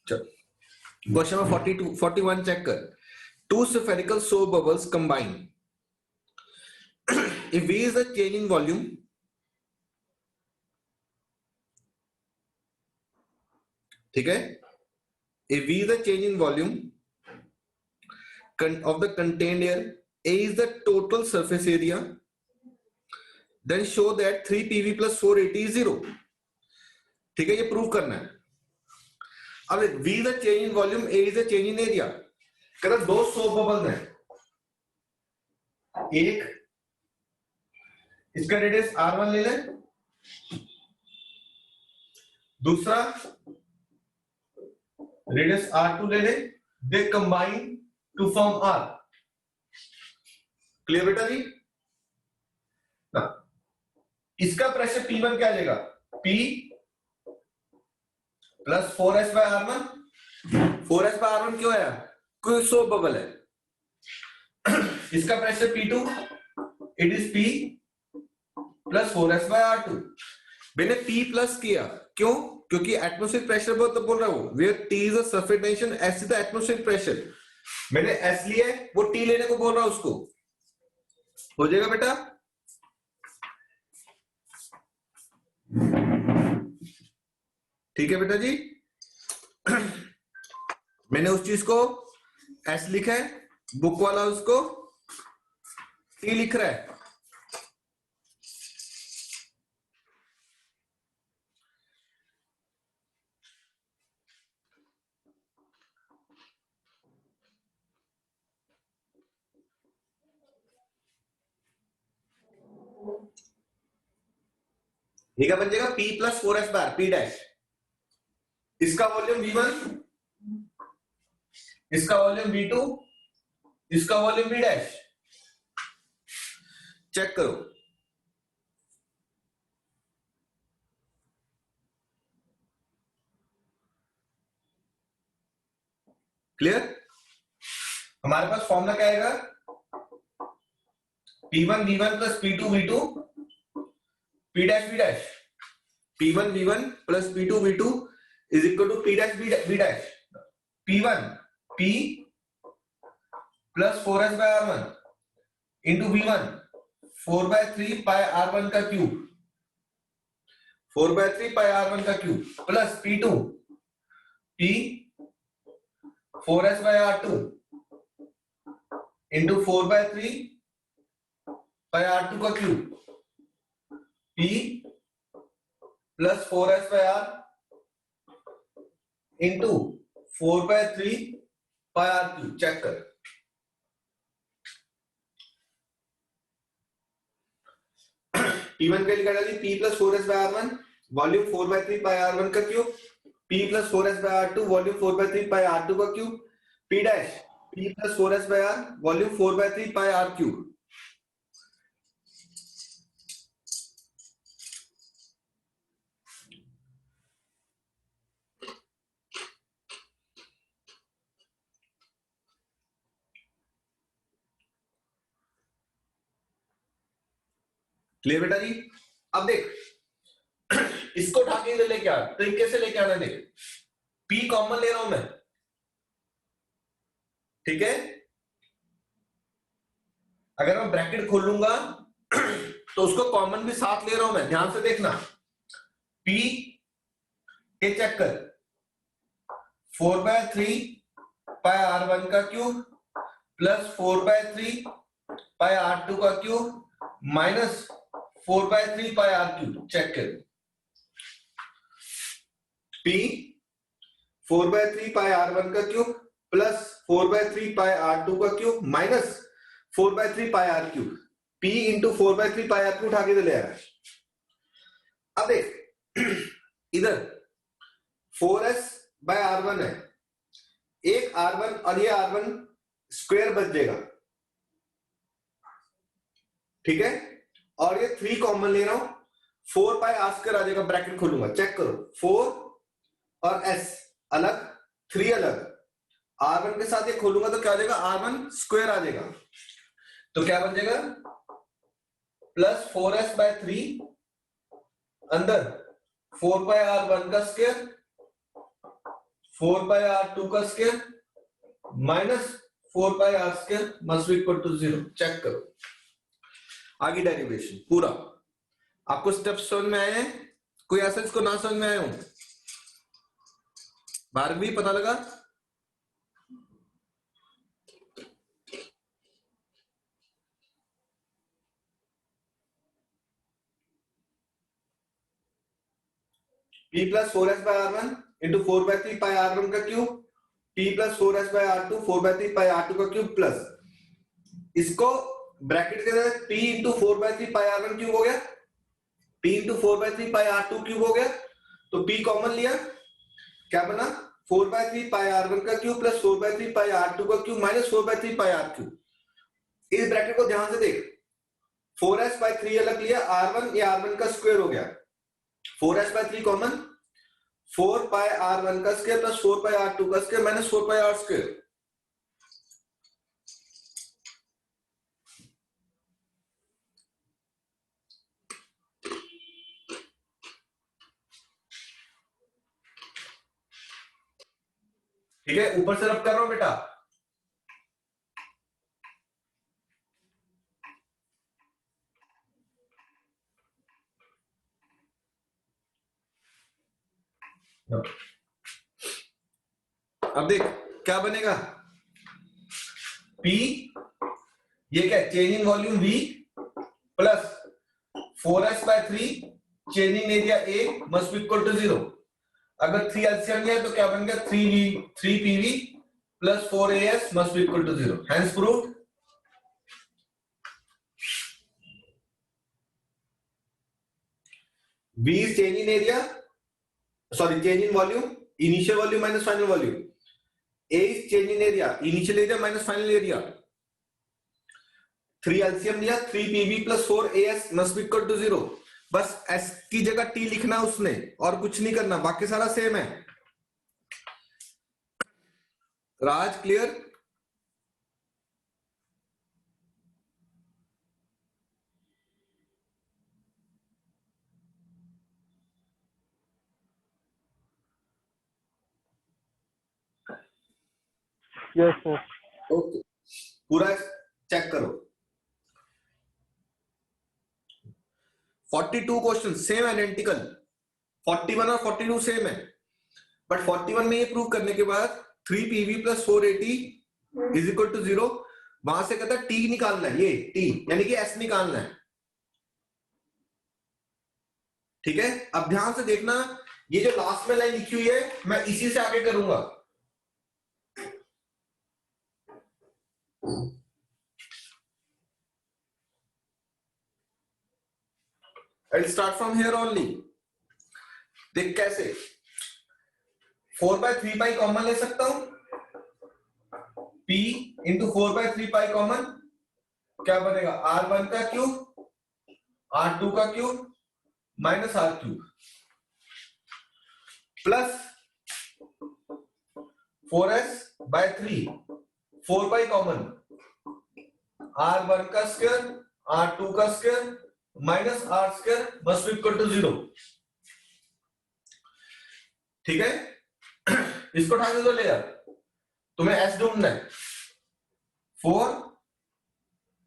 Question number 42 41 check कर. Two spherical soap bubbles combine. If V is the change in volume, ठीक है, if V is the change in volume of the contained air, A is the total surface area, then show that 3PV plus 480 is 0. ठीक है, ये prove करना है. अब V is the change in volume, A is the change in area. कहता दो soap bubble हैं, एक इसका रेडियस R1 ले लें, दूसरा रेडियस R2 ले लें, they combine to form R. Clear बेटा जी? ना इसका प्रेशर P1 क्या आ जाएगा? P plus 4s by R1. 4s by R1 क्यों आया? कोई सोप बबल है. इसका pressure P2, it is P plus 4s by R2. मैंने P प्लस किया, क्यों? क्योंकि एटमॉस्फेरिक प्रेशर बोल रहा हूं, where T is the surface tension, S is the atmospheric pressure. मैंने S लिया है, वो T लेने को बोल रहा हूं उसको. हो जाएगा बेटा? ठीक है बेटा जी. मैंने उस चीज को S लिखा है, बुक वाला उसको T लिख रहा है. ठीक है, बन जाएगा P प्लस 4s बार P डैश. इसका वॉल्यूम V1, इसका वॉल्यूम V2, इसका वॉल्यूम V डैश. चेक करो. क्लियर? हमारे पास फॉर्मूला क्या आएगा? P1 V1 plus P2 V2 P dash V dash. P1 V1 plus P2 V2 is equal to P dash V dash. P1 P plus 4s by R1 into V1 4 by 3 pi R1 का cube, 4 by 3 pi R1 का cube plus P2 P 4s by R2 into 4 by 3 pi R2 का cube P plus 4s by R into 4 by 3 pi R cube. Check कर. P1 के लिए डाली P plus 4s by R1 volume 4 by 3 pi R1 का cube, P plus 4s by R2 volume 4 by 3 pi R2 का cube, P dash P plus 4s by R volume 4 by 3 pi R cube. Clear बेटा जी? अब देख, इसको उठा के इधर लेके आ. तरीके से लेके आना. देख, P कॉमन ले रहा हूं मैं, ठीक है? अगर मैं ब्रैकेट खोल लूंगा तो उसको कॉमन भी साथ ले रहा हूं मैं. ध्यान से देखना. P के चेक कर 4 बाय 3 पाई R1 का cube plus 4 by 3 pi R2 का cube minus 4 by 3 pi R cube. Check कर. P 4 बाय 3 पाई R1 का cube plus 4 by 3 pi R2 का cube minus 4 by 3 pi R cube. P into 4 by 3 pi R cube उठा के ले आया. अब देख, इधर 4s बाय R1 है, एक R1 और ये R1 स्क्वायर बच जाएगा. ठीक है? और ये 3 कॉमन ले रहा हूं, 4 पाई R स्क्वायर आ जाएगा. ब्रैकेट खोलूंगा. चेक करो. 4 और S अलग, 3 अलग. R1 के साथ ये खोलूंगा तो क्या आ जाएगा? R1 स्क्वायर आ जाएगा. तो क्या बन जाएगा? प्लस 4s बाय 3 अंदर 4 पाई R1 का स्क्वायर 4 पाई r2 का square minus 4 pi r square must be equal to 0। Check करो आगे डेरिवेशन पूरा। आपको स्टेप्स समझ में आए हैं? कोई ऐसा इसको ना समझ में आए हो? भार्गवी पता लगा? p plus 4s by r1 into 4/3 pi r1 का cube p plus 4s by r2 4/3 pi r2 का क्यूब प्लस इसको ब्रैकेट के अंदर p into 4/3 pi r1 cube हो गया, p into 4/3 pi r2 cube हो गया, तो p कॉमन लिया, क्या बना 4/3 पाई r1 का क्यूब प्लस 4/3 पाई r2 का क्यूब माइनस 4/3 पाई r क्यूब। इस ब्रैकेट को ध्यान से देख, 4s बाय 3 अलग लिया, r1 ये r1 का स्क्वायर हो गया, 4s by 3 common, 4 pi r1 का स्क्वायर प्लस 4 पाई r2 का square minus 4 pi r square. ठीक है, ऊपर से रब कर रहा हूं बेटा। अब देख क्या बनेगा, P ये क्या change in volume V plus 4s by 3 change in area A must be equal to 0। अगर 3 एलसीएम लिया तो क्या बन गया 3PV plus 4AS must be equal to 0। Hence proved. V is change in area, sorry change in volume, initial volume minus final volume. A is change in area, initial area minus final area. 3 LCM लिया, 3PV plus 4AS must be equal to 0। बस S की जगह T लिखना उसने और कुछ नहीं करना, बाकी सारा सेम है। राज क्लियर? Yes sir. ओके, पूरा चेक करो। 42 क्वेश्चन सेम आइडेंटिकल, 41 और 42 सेम है, बट 41 में ये प्रूव करने के बाद 3PV plus 4AT is equal to 0, वहां से कहता है T निकालना है, ये T यानी कि S निकालना है। ठीक है, अब ध्यान से देखना, ये जो लास्ट में लाइन लिखी हुई है मैं इसी से आगे करूंगा। I'll start from here only। देख कैसे, 4/3 पाई कॉमन ले सकता हूं, P इंटू 4/3 पाई कॉमन, क्या बनेगा R1 का क्यूब R2 का cube minus R cube plus 4s by 3 4 pi common, R1 का स्क्वायर R2 का square minus R square must be equal to 0। ठीक है, इसको उठा के दो ले यार, तुम्हें S ढूंढना है, 4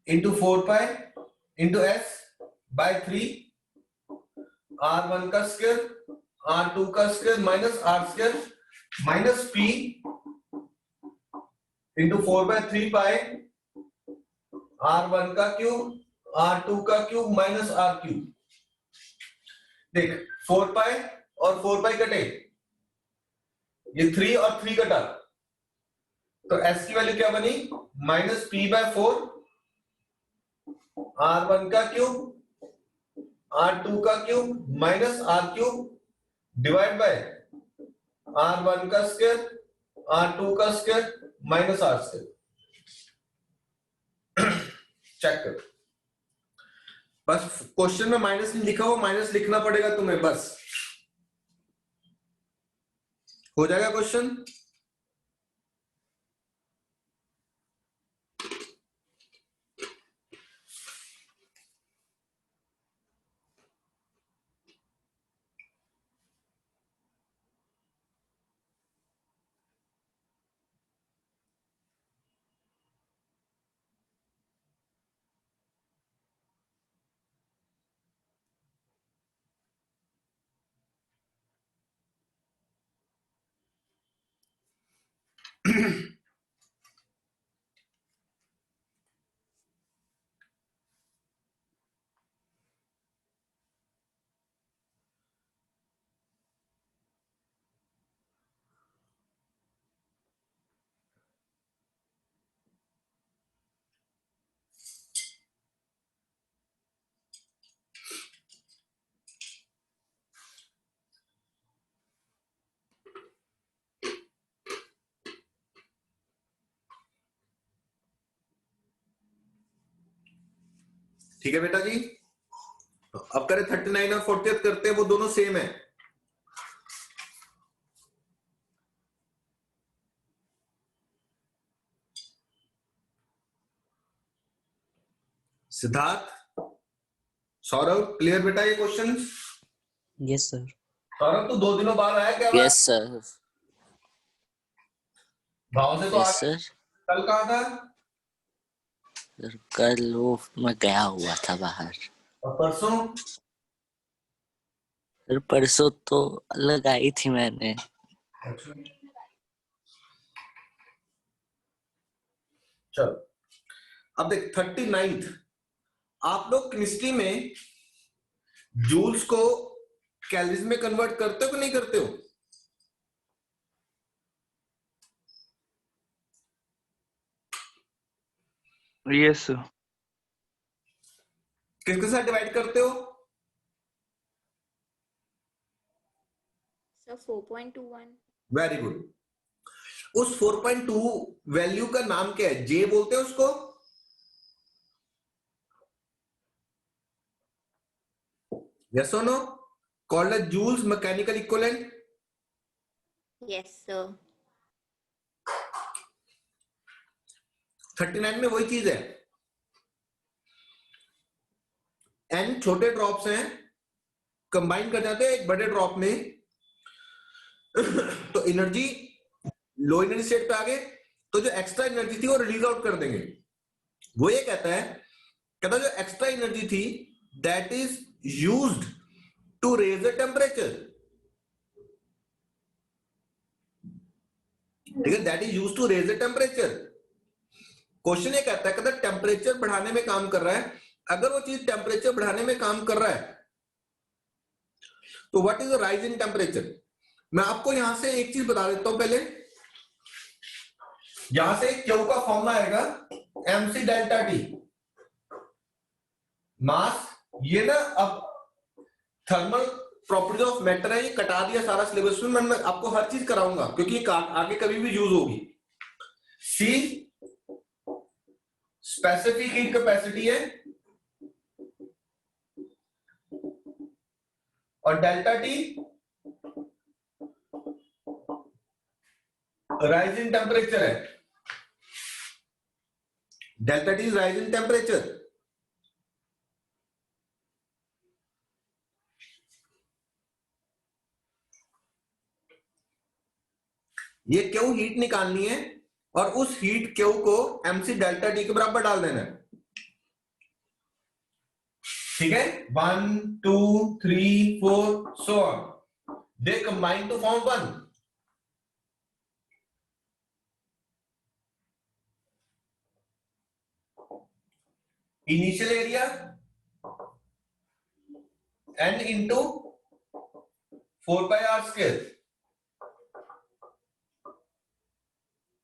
into 4 pi into S by 3 R1 का स्क्वायर R2 का square minus R square minus P into 4/3 pi R1 का क्यूब R2 का क्यूब माइनस R क्यूब। देख 4 पाई और 4 पाई कटे, ये 3 और 3 कटा, तो S की वैल्यू क्या बनी माइनस P/4 R1 का क्यूब R2 का cube minus R cube divide by R1 का स्क्वायर R2 का square minus R square. Check करो, बस क्वेश्चन में माइनस नहीं लिखा हो, माइनस लिखना पड़ेगा तुम्हें, बस हो जाएगा क्वेश्चन। ठीक है बेटा जी, अब करें 39 और 40 करते हैं, वो दोनों सेम है। सिद्धार्थ, सौरभ, क्लियर बेटा ये क्वेश्चन? Yes sir. सौरभ तो 2 दिनों बाद आया क्या? Yes sir. भाव से तो यस सर। कल कहाँ था? कल वो मैं गया हुआ था बाहर। और परसों? सर परसों तो लगाई थी मैंने। चलो अब देख 39th, आप लोग केमिस्ट्री में जूल्स को कैलोरीज में कन्वर्ट करते हो कि नहीं करते हो? Yes sir. किसके साथ डिवाइड करते हो? सर 4.21। Very good. उस 4.2 वैल्यू का नाम क्या है? जे बोलते हैं उसको? यस और no? Called as joules mechanical equivalent. Yes sir. 39 में वही चीज है। एन छोटे ड्रॉप्स हैं, कंबाइन कर जाते हैं एक बड़े ड्रॉप में, तो एनर्जी लो एनर्जी स्टेट पे आ गए, तो जो एक्स्ट्रा एनर्जी थी वो रिलीज आउट कर देंगे। वो ये कहता जो एक्स्ट्रा एनर्जी थी that is used to raise the temperature. ठीक है, that is used to raise the temperature. Question ये कहता है टेम्परेचर बढ़ाने में काम कर रहा है। अगर वो चीज टेम्परेचर बढ़ाने में काम कर रहा है तो what is the rise in temperature? मैं आपको यहां से एक चीज बता देता हूं पहले। यहां से क्यू का फॉर्मूला आएगा mc डेल्टा टी मास। ये ना अब थर्मल प्रॉपर्टीज ऑफ मैटर है, ये कटा दिया सारा सिलेबस में। मैं आपको हर चीज कराऊंगा क्योंकि ये आगे कभी भी यूज होगी। सी स्पेसिफिक हीट कैपेसिटी है और delta T rise in temperature है। Delta T is rise in temperature. ये क्यू हीट निकालनी है और उस हीट क्यू को mc डेल्टा टी के बराबर डाल देना है। ठीक है, 1 2 3 4 so on, they combine to form 1। Initial area n into 4πr²।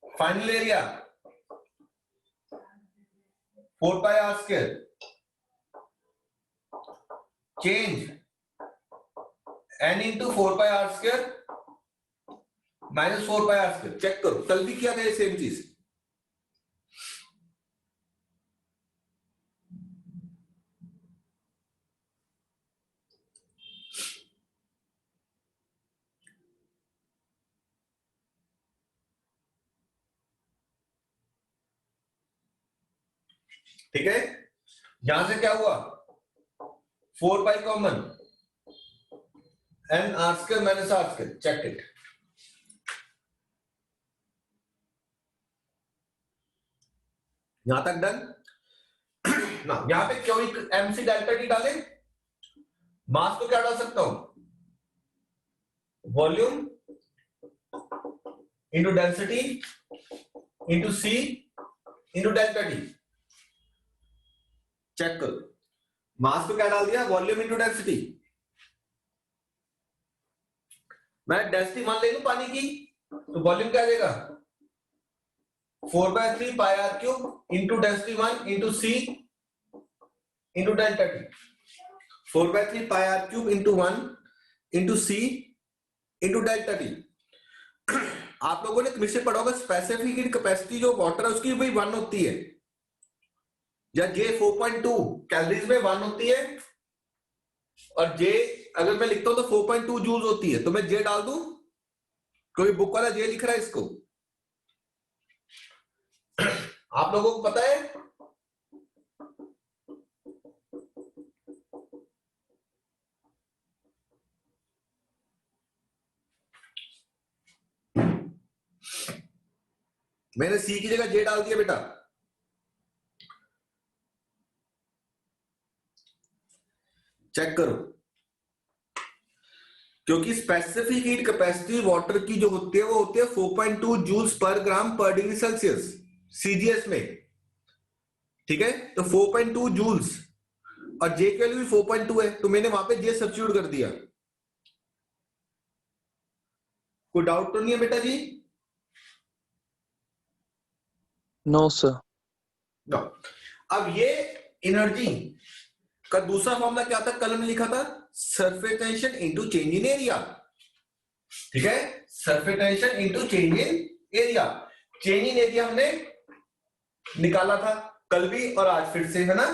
Final area 4πr²। Change n into 4πr² minus 4πr²। Check करो, कल भी किया था ये सेम चीज। ठीक है, यहां से क्या हुआ? 4 pi common, n r² minus r²। Check it. यहां तक डन ना? यहां पे क्यों mc डेल्टा टी डाले? मास तो क्या डाल सकता हूं? Volume into density into C into delta T. Check करो, मास को क्या डाल दिया, वॉल्यूम इंटू डेंसिटी। मैं डेंसिटी मान ले लूं पानी की, तो वॉल्यूम क्या आ जाएगा, 4/3 pi R cube into density 1 into C into delta T. 4/3 pi R cube into 1 into C into delta T. आप लोगों ने केमिस्ट्री पढ़ा होगा, स्पेसिफिक हीट कैपेसिटी जो वाटर है उसकी वही 1 होती है, या जे 4.2 कैलोरीज में 1 होती है, और जे अगर मैं लिखता हूं तो 4.2 जूल्स होती है। तो मैं जे डाल दूं, कोई बुक वाला जे लिख रहा है इसको? आप लोगों को पता है? मैंने सी की जगह जे डाल दिया बेटा। चेक करो, क्योंकि स्पेसिफिक हीट कैपेसिटी वाटर की जो होती है वो होती है 4.2 जूल्स पर ग्राम पर डिग्री सेल्सियस सीजीएस में। ठीक है, तो 4.2 जूल्स और जे की वैल्यू भी 4.2 है, तो मैंने वहां पे जे सब्स्टिट्यूट कर दिया। कोई डाउट तो नहीं है बेटा जी? No, sir. नो। अब ये एनर्जी का दूसरा फॉर्मूला क्या था, कल में लिखा था, surface tension into change in area. ठीक है, surface tension into change in area. Change in area हमने निकाला था कल भी और आज फिर से, है ना?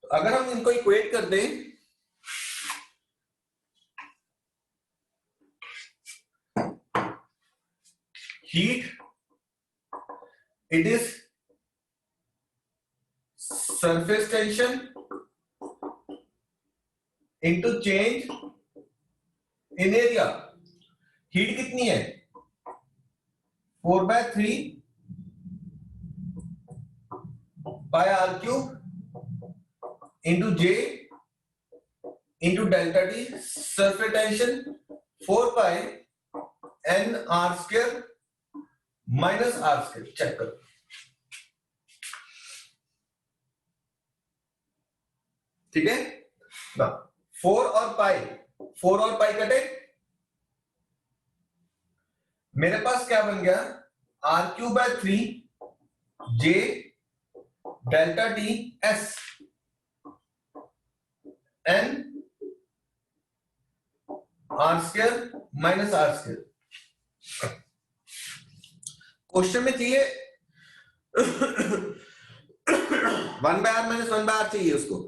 अगर हम इनको इक्वेट कर दें, heat it is surface tension into change in area. Heat कितनी है, 4/3 pi R cube into J into delta T. Surface tension 4 pi n R square minus R square. Check करो, ठीक है ना? 4 और पाई कटे, मेरे पास क्या बन गया, r³/3 J delta T S N R square minus R square. Question में चाहिए 1/r माइनस 1/r चाहिए उसको।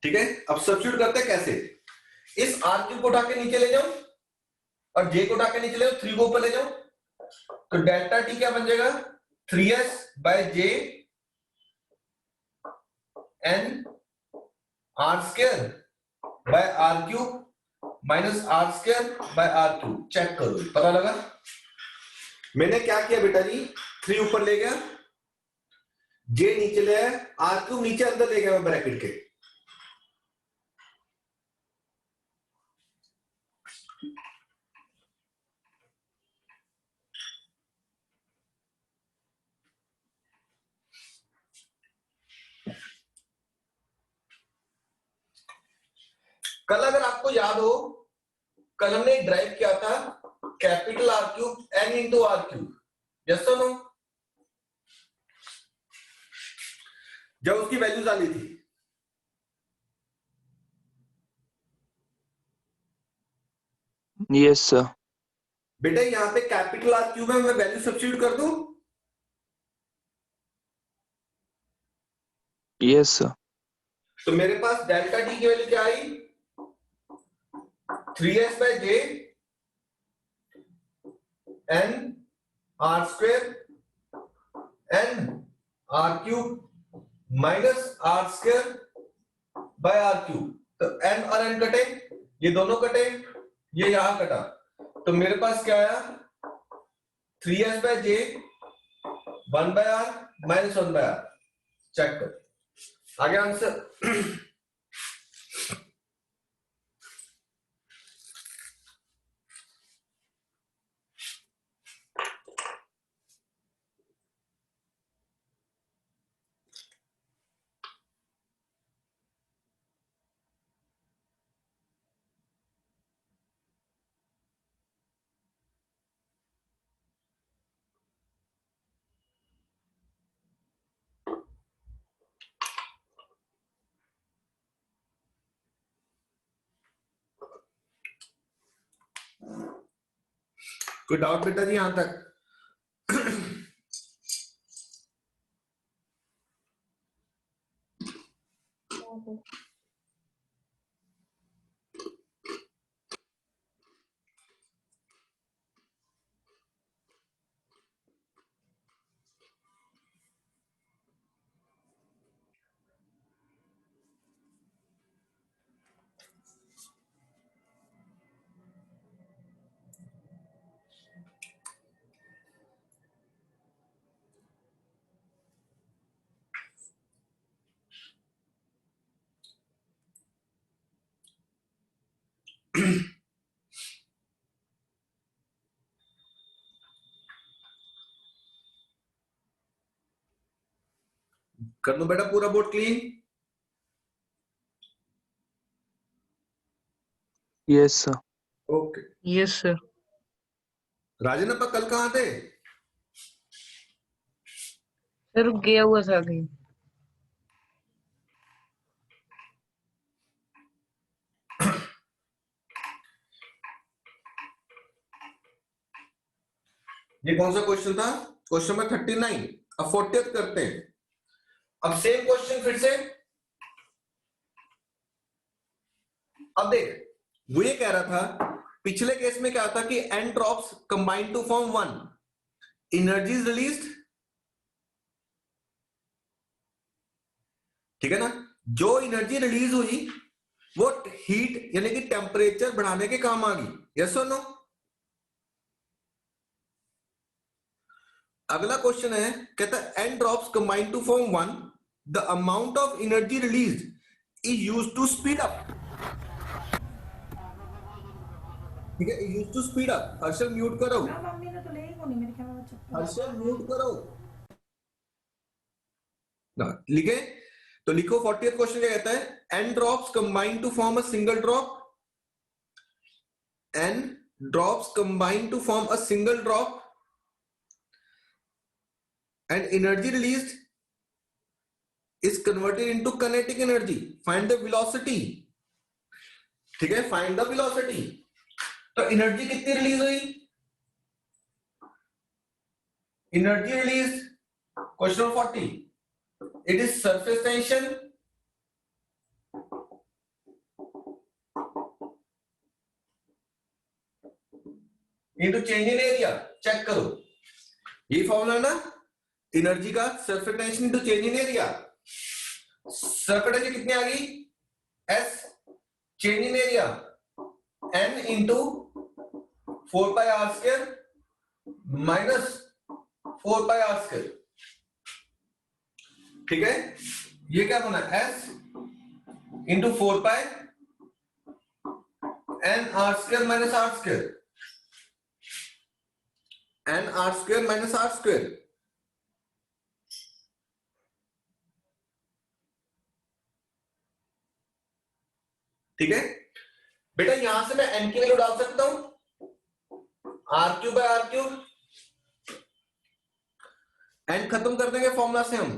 ठीक है, अब सब्स्टिट्यूट करते हैं कैसे, इस r³ को उठा के नीचे ले जाओ और j को उठा के नीचे ले जाओ, 3 को ऊपर ले जाओ, तो डेल्टा टी क्या बन जाएगा, 3s/j n r square by r³ minus r square by r³। Check करो, पता लगा? मैंने क्या किया बेटा जी, 3 ऊपर ले गया, j नीचे ले आया, r³ नीचे अंदर ले गया मैं ब्रैकेट के। कल अगर आपको याद हो, कल हमने ड्राइव किया था capital R³ n into R³। Yes और नो? जब उसकी वैल्यू डाली थी, Yes, sir. बेटा यहां पे कैपिटल R³ में मैं वैल्यू सब्स्टिट्यूट कर दूं? Yes, sir. तो मेरे पास डेल्टा टी की वैल्यू क्या आई, 3s/j n r square n r³ minus r square by r³। तो n और n कटे, ये दोनों कटे, ये यहां कटा, तो मेरे पास क्या आया, 3s by j 1 by r minus 1 by r. Check कर आगे आंसर. कोई डाउट बेटा जी यहां तक? कर लो बेटा पूरा board clean. Yes, sir. Okay. Yes, sir. राजन अपा कल कहाँ थे? सर गया हुआ था कहीं. ये कौन सा क्वेश्चन था? Question number 39. अब 40th करते हैं. अब सेम क्वेश्चन फिर से. अब देख वो ये कह रहा था पिछले केस में क्या था कि n drops combine to form 1 energy is released. ठीक है ना. जो एनर्जी रिलीज हुई वो हीट यानी कि टेम्परेचर बढ़ाने के काम आ गई. यस और नो? अगला क्वेश्चन है कहता है n drops combine to form 1 the amount of energy released is used to speed up. ठीक है, used to speed up. Harshal mute करो. मम्मी ने तो ले ही नहीं मेरे ख्याल में चप्पल. हर्षल म्यूट करो ना. लिखे तो लिखो 40th क्वेश्चन क्या कहता है? n drops combine to form a single drop. n drops combine to form a single drop and energy released is converted into kinetic energy. Find the velocity. ठीक है, find the velocity. तो energy कितनी release हुई? Energy release question number 40. It is surface tension into change in area. Check करो ये formula ना energy का. Surface tension into change in area. Surface tension कितनी आ गई? S change in area N into 4 pi R square minus 4 pi R square. ठीक है, ये क्या बना? S into 4 pi N R square minus R square. N R square minus R square. ठीक है बेटा, यहां से मैं n की वैल्यू डाल सकता हूं. R cube by R cube. n खत्म कर देंगे फॉर्मूला से हम.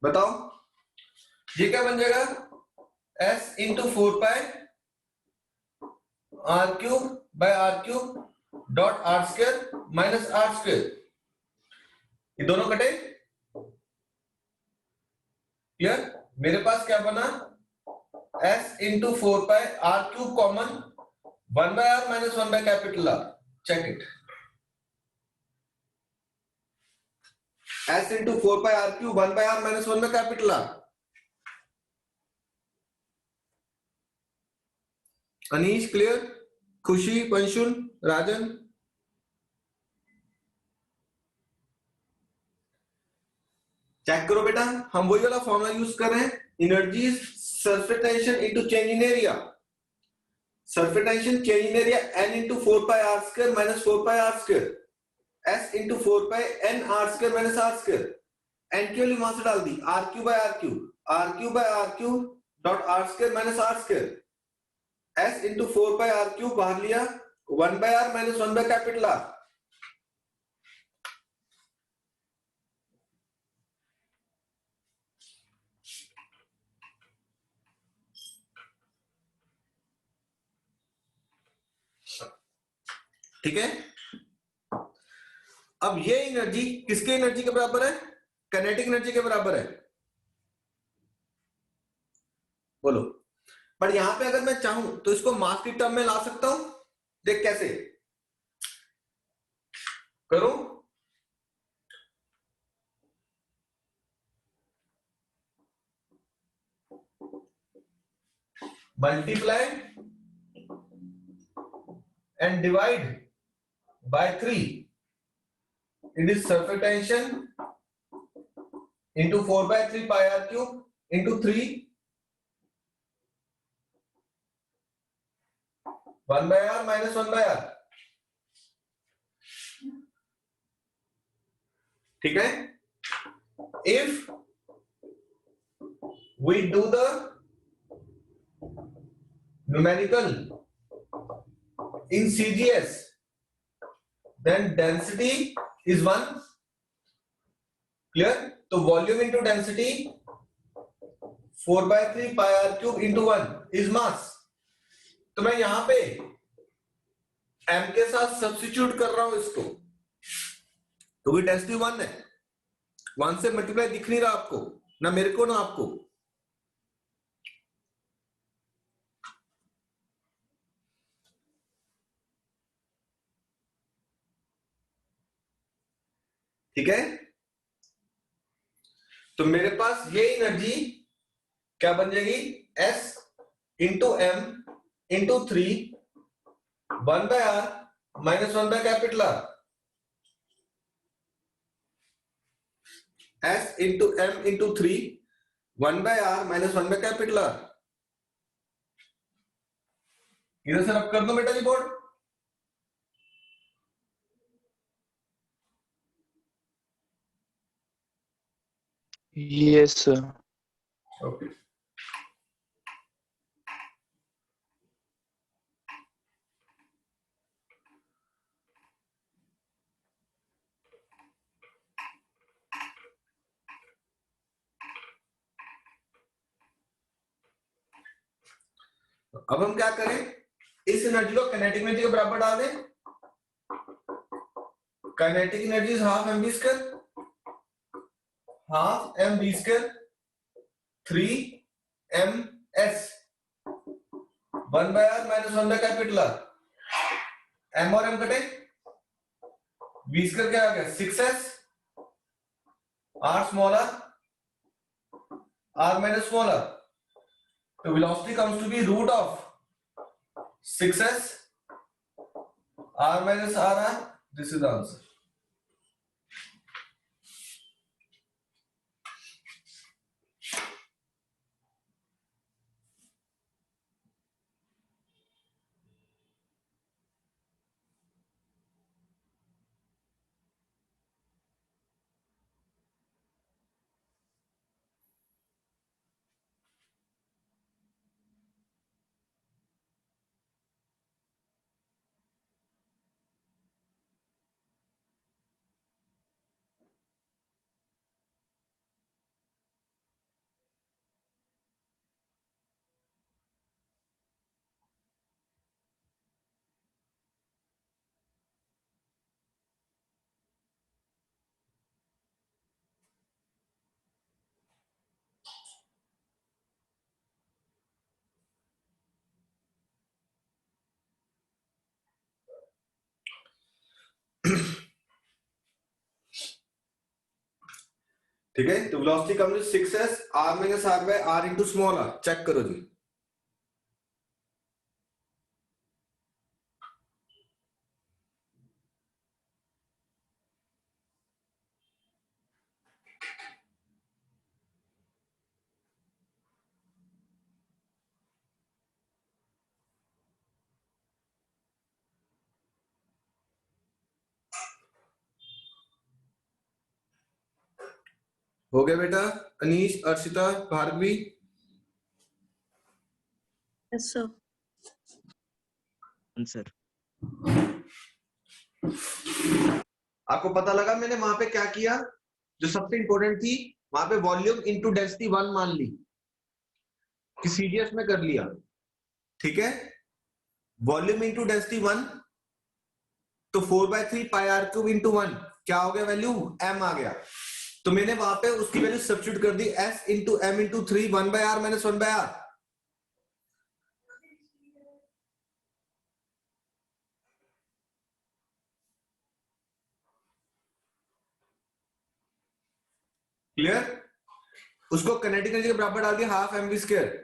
बताओ ये क्या बन जाएगा? s into 4 pi R cube by R cube dot R square minus R square. ये दोनों कटे. क्लियर? मेरे पास क्या बना? s into 4 pi R cube common 1 by R minus 1 by capital R. Check it. s into 4 pi R cube 1 by R minus 1 by capital R. Anish clear? Khushi, Panshul, Rajan? Check करो बेटा, हम वही वाला फॉर्मूला यूज कर रहे हैं, energy surface tension into change in area, surface tension change in area n into 4 pi r square minus 4 pi r square, s into 4 pi n r square minus r square, n की value वहां से डाल दी, r cube by r cube, r cube by r cube dot r square minus r square, s into 4 pi r cube बाहर लिया, 1 by r minus 1 by capital R. ठीक है, अब ये एनर्जी किसके एनर्जी के बराबर है? काइनेटिक एनर्जी के बराबर है, बोलो। पर यहां पे अगर मैं चाहूं तो इसको मास की टर्म में ला सकता हूं, देख कैसे करूं? Multiply and divide by 3, it is surface tension into 4 by 3 pi r cube into 3 1 by r minus 1 by r. ठीक है, if we do the numerical in CGS, then density is 1. Clear? तो volume into density 4 by 3 pi r cube into 1 is mass. तो मैं यहां पे m के साथ substitute कर रहा हूं इसको, तो भी डेंसिटी 1 है, 1 से मल्टीप्लाई दिख नहीं रहा आपको, ना मेरे को ना आपको। ठीक है, तो मेरे पास ये एनर्जी क्या बन जाएगी? S into M into 3 1 by r minus 1 by capital R. S into m into 3 1 by r minus 1 by capital R. इधर से रब कर दो बेटा जी बोर्ड। Yes, sir. ओके, अब हम क्या करें, इस एनर्जी को काइनेटिक एनर्जी के बराबर डाल दें। Kinetic energy is half M B square, half M B square 3 M S 1 by r minus 1 by capital R. m और m कटे, b स्क्वायर क्या आ गया 6s r small r minus small r. तो velocity comes to be root of 6s r minus r. This is the answer. ठीक है, तो velocity कम 6s r minus r by r into small r। Check करो जी, हो गया बेटा? Anish, Arshita, Bhargavi? Yes, sir. Answer. आपको पता लगा मैंने वहां पे क्या किया? जो सबसे इंपॉर्टेंट थी, वहां पे वॉल्यूम इनटू डेंसिटी 1 मान ली कि सीडीएस में कर लिया, ठीक है? वॉल्यूम इनटू डेंसिटी 1, तो 4/3 पाई आर क्यूब इंटू 1 क्या हो गया वैल्यू? m आ गया। तो मैंने वहां पे उसकी वैल्यू सब्स्टिट्यूट कर दी, s into m into 3 1/r minus 1/r। Clear? उसको किनेटिक एनर्जी के बराबर डाल दिया, हाफ mv स्क्वायर।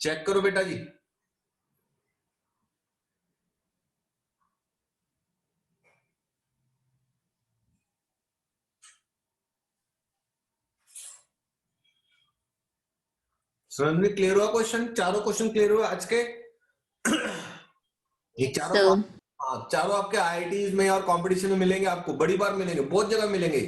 चेक करो बेटा जी। समझ में क्लियर हुआ क्वेश्चन? चारों क्वेश्चन क्लियर हुआ आज के? ये चारों So, हाँ, चारों आपके आईआईटीज में और कंपटीशन में मिलेंगे, आपको बड़ी बार मिलेंगे, बहुत जगह मिलेंगे।